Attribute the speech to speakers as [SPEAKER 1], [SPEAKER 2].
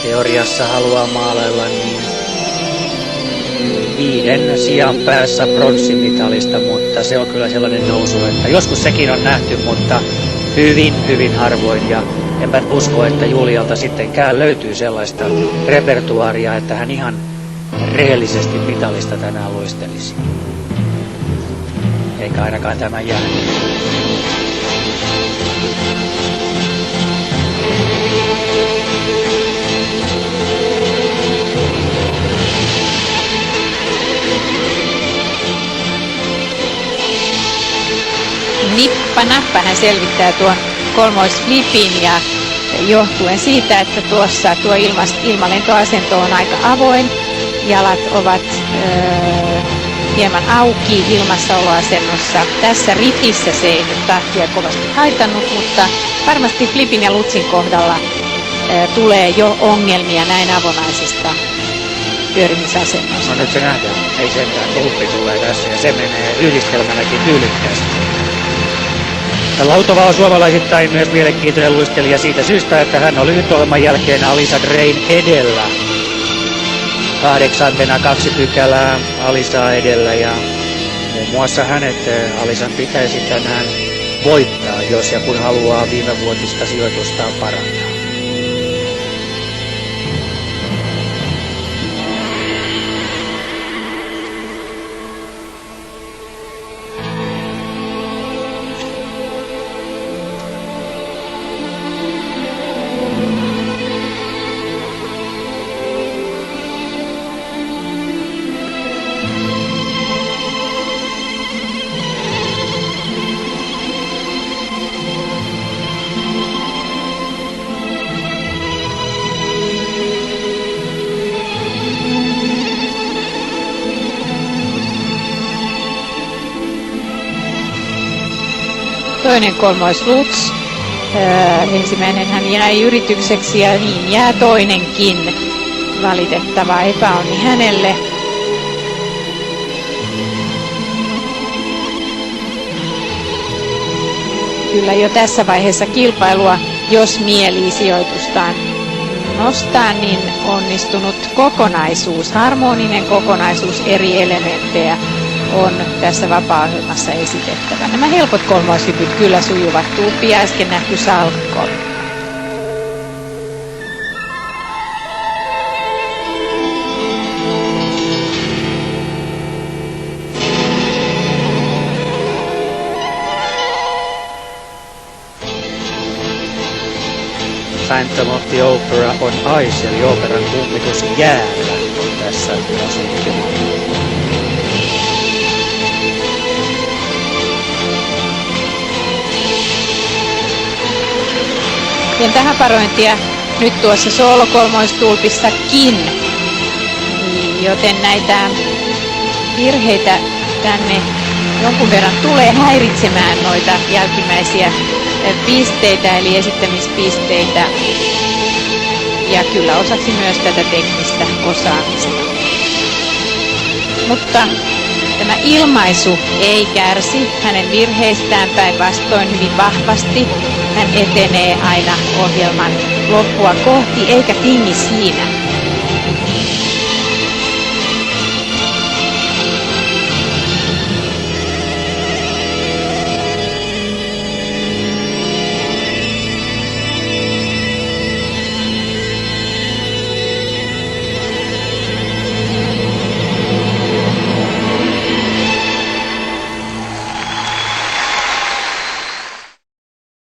[SPEAKER 1] teoriassa haluaa maalailla, niin 5 sijan päässä pronssimitalista, mutta se on kyllä sellainen nousu, että joskus sekin on nähty, mutta hyvin harvoin, ja enpä usko, että Julialta sittenkään löytyy sellaista repertuaaria, että hän ihan rehellisesti mitalista tänään luistelisi. Eikä ainakaan tämän jälkeen.
[SPEAKER 2] Nippa nappa hän selvittää tuon kolmoisflipin, ja johtuen siitä, että tuossa tuo ilmalentoasento on aika avoin, jalat ovat hieman auki ilmassaoloasennossa. Tässä rifissä se ei nyt tahtia kovasti haitannut, mutta varmasti flipin ja lutsin kohdalla tulee jo ongelmia näin avonaisesta pyörimisasennosta.
[SPEAKER 1] No nyt se nähdään. Ei sentään, tulppi tulee tässä ja se menee yhdistelmänäkin tyylikkäästi. Lautova on suomalaisittain myös mielenkiintoinen luistelija siitä syystä, että hän on lyhytohjelman jälkeen Alisa Drein edellä. 8. 2 pykälää Alisaa edellä, ja muun muassa Alisan pitäisi tänään voittaa, jos ja kun haluaa viimevuotista sijoitustaan parantaa.
[SPEAKER 2] Toinen kolmois Lutz. Ensimmäinen hän jäi yritykseksi ja niin jää toinenkin. Valitettava epäonni hänelle. Kyllä jo tässä vaiheessa kilpailua, jos mielii sijoitustaan nostaa, niin onnistunut kokonaisuus, harmoninen kokonaisuus eri elementtejä on tässä vapaa-ohjelmassa esitettävä. Nämä helpot kolmoishypyt kyllä sujuvat. Tuuppi äsken nähty salkko.
[SPEAKER 1] Phantom of the Opera on Ice, eli operan kummitus jäällä on tässä musiikki.
[SPEAKER 2] Pientä haparointia nyt tuossa soolokolmoistulpissakin, joten näitä virheitä tänne jonkun verran tulee häiritsemään noita jälkimmäisiä pisteitä eli esittämispisteitä ja kyllä osaksi myös tätä teknistä osaamista. Mutta tämä ilmaisu ei kärsi hänen virheistään, päinvastoin hyvin vahvasti. Hän etenee aina ohjelman loppua kohti eikä tingi siinä.